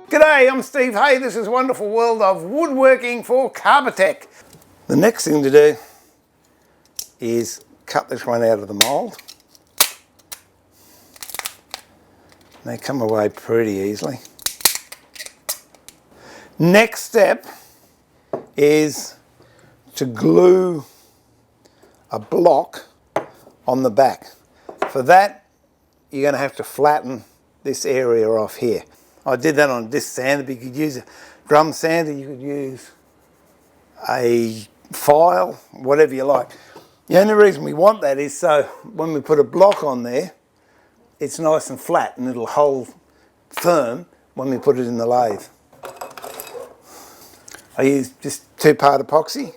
G'day, I'm Steve. Hey, this is Wonderful World of Woodworking for Carbatec. The next thing to do is cut this one out of the mould. They come away pretty easily. Next step is to glue a block on the back. For that, you're going to have to flatten this area off here. I did that on a disc sander, but you could use a drum sander, you could use a file, whatever you like. The only reason we want that is so when we put a block on there, it's nice and flat and it'll hold firm when we put it in the lathe. I use just 2-part epoxy.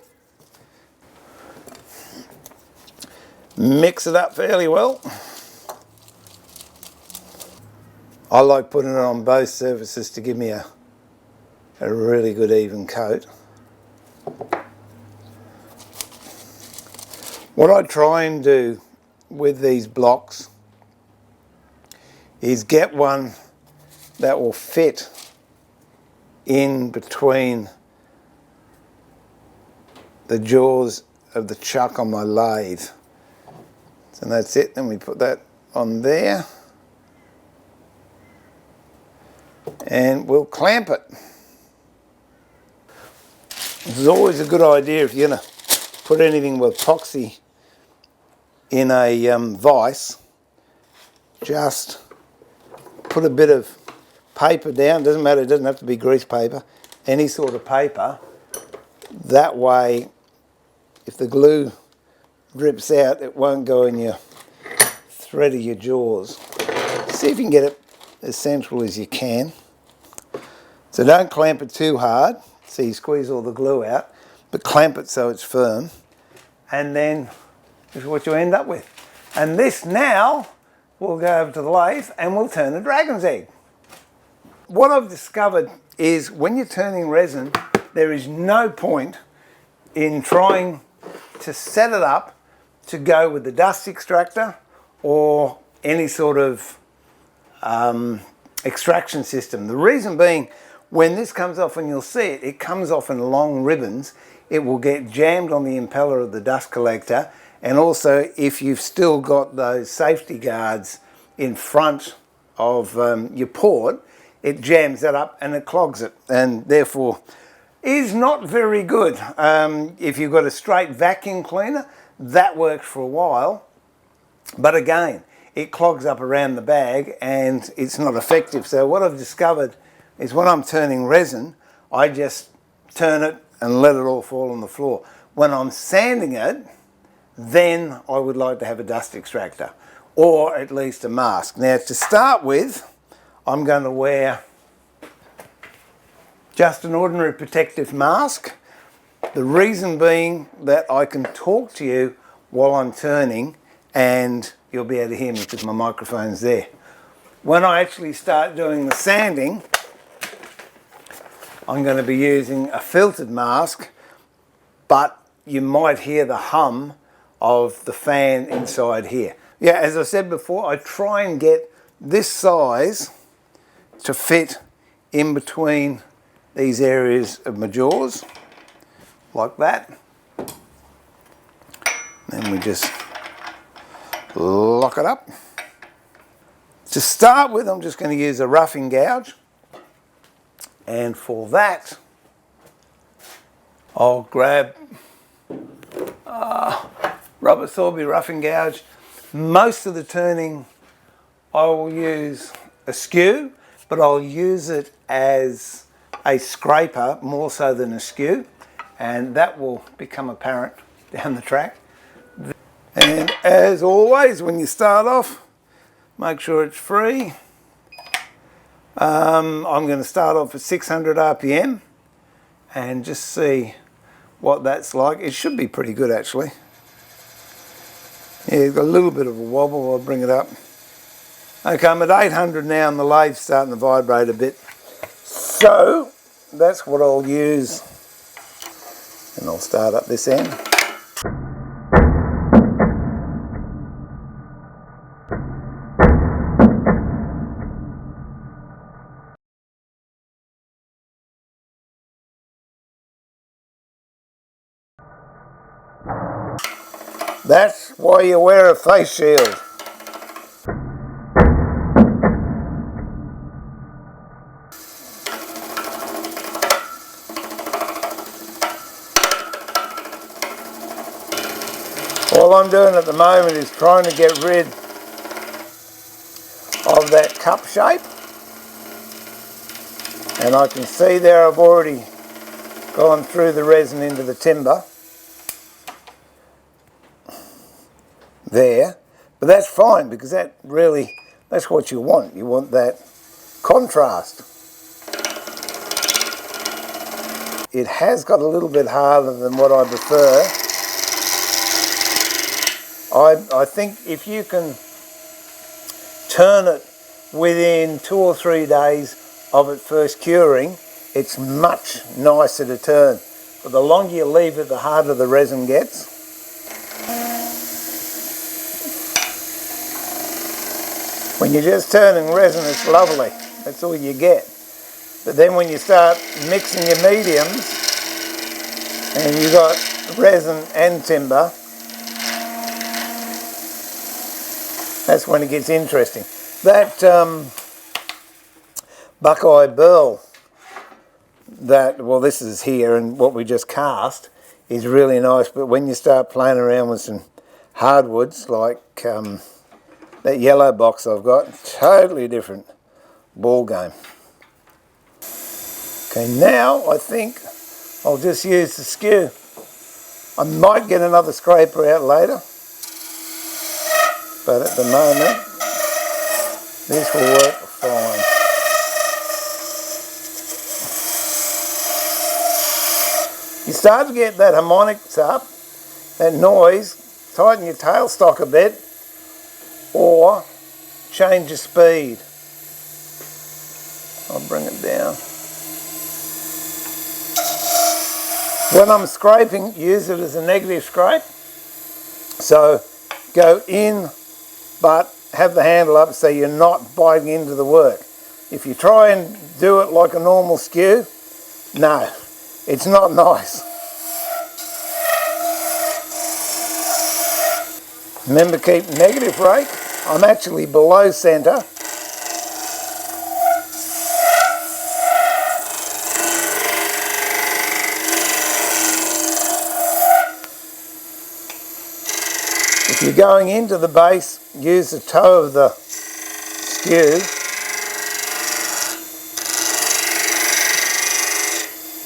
Mix it up fairly well. I like putting it on both surfaces to give me a really good even coat. What I try and do with these blocks is get one that will fit in between the jaws of the chuck on my lathe. So that's it, then we put that on there and we'll clamp it. This is always a good idea if you're going to put anything with epoxy in a vise. Just put a bit of paper down, doesn't matter, it doesn't have to be grease paper, any sort of paper. That way, if the glue drips out, it won't go in your thread of your jaws. See if you can get it as central as you can. So don't clamp it too hard, so you squeeze all the glue out, but clamp it so it's firm. And then this is what you end up with. And this now, we'll go over to the lathe and we'll turn a dragon's egg. What I've discovered is when you're turning resin, there is no point in trying to set it up to go with the dust extractor or any sort of extraction system. The reason being, when this comes off, and you'll see it, it comes off in long ribbons. It will get jammed on the impeller of the dust collector, and also if you've still got those safety guards in front of your port, it jams that up and it clogs it, and therefore is not very good. If you've got a straight vacuum cleaner, that works for a while, but again, it clogs up around the bag and it's not effective. So what I've discovered is when I'm turning resin, I just turn it and let it all fall on the floor. When I'm sanding it, then I would like to have a dust extractor or at least a mask. Now to start with, I'm going to wear just an ordinary protective mask. The reason being that I can talk to you while I'm turning and you'll be able to hear me because my microphone's there. When I actually start doing the sanding, I'm going to be using a filtered mask, but you might hear the hum of the fan inside here. Yeah, as I said before, I try and get this size to fit in between these areas of my jaws, like that. Then we just lock it up. To start with, I'm just going to use a roughing gouge. And for that, I'll grab rubber Sorby roughing gouge. Most of the turning, I will use a skew, but I'll use it as a scraper more so than a skew, and that will become apparent down the track. And as always, when you start off, make sure it's free. I'm going to start off at 600 RPM and just see what that's like. It should be pretty good actually. Yeah, it's got a little bit of a wobble. I'll bring it up. Okay, I'm at 800 now and the lathe's starting to vibrate a bit. So that's what I'll use, and I'll start up this end. That's why you wear a face shield. All I'm doing at the moment is trying to get rid of that cup shape. And I can see there I've already gone through the resin into the timber. There. But that's fine, because that's what you want. You want that contrast. It has got a little bit harder than what I prefer. I think if you can turn it within 2 or 3 days of it first curing, it's much nicer to turn. But the longer you leave it, the harder the resin gets. When you're just turning resin, it's lovely. That's all you get. But then when you start mixing your mediums, and you've got resin and timber, that's when it gets interesting. That Buckeye burl, this is here, and what we just cast is really nice. But when you start playing around with some hardwoods, like that yellow box I've got, totally different ball game. Okay, now I think I'll just use the skew. I might get another scraper out later, but at the moment, this will work fine. You start to get that harmonics up, that noise, tighten your tailstock a bit, or change your speed. I'll bring it down. When I'm scraping, use it as a negative scrape. So go in, but have the handle up so you're not biting into the work. If you try and do it like a normal skew, no, it's not nice. Remember, keep negative rake. I'm actually below centre. If you're going into the base, use the toe of the skew,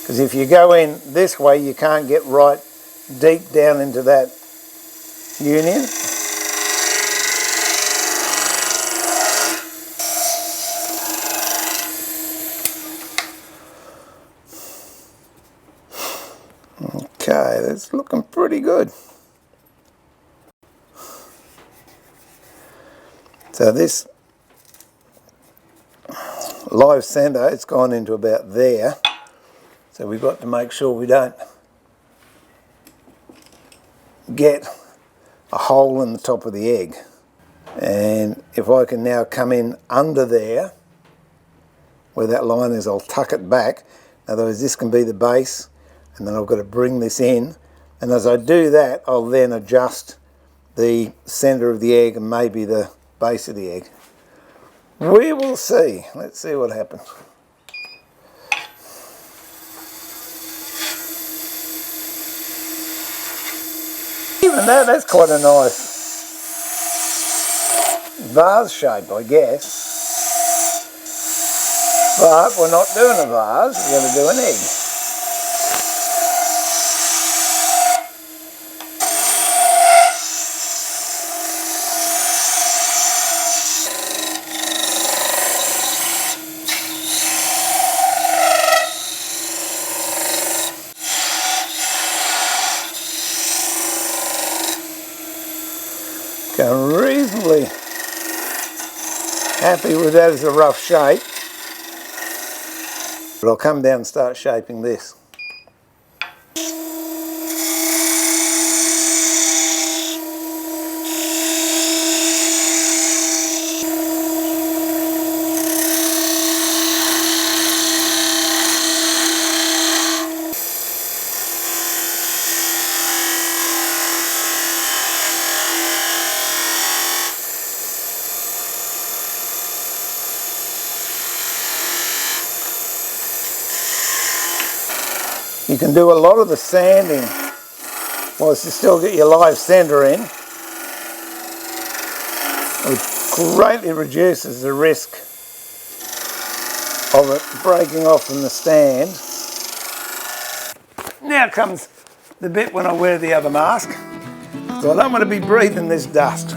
because if you go in this way, you can't get right deep down into that union. Okay, that's looking pretty good. So this live centre, it's gone into about there. So we've got to make sure we don't get a hole in the top of the egg. And if I can now come in under there, where that line is, I'll tuck it back. Otherwise this can be the base, and then I've got to bring this in. And as I do that, I'll then adjust the centre of the egg and maybe the base of the egg. We will see. Let's see what happens. Even that's quite a nice vase shape, I guess. But we're not doing a vase, we're going to do an egg. I'm reasonably happy with that as a rough shape, but I'll come down and start shaping this. You can do a lot of the sanding whilst you still get your live center in, which greatly reduces the risk of it breaking off from the stand. Now comes the bit when I wear the other mask, so I don't want to be breathing this dust.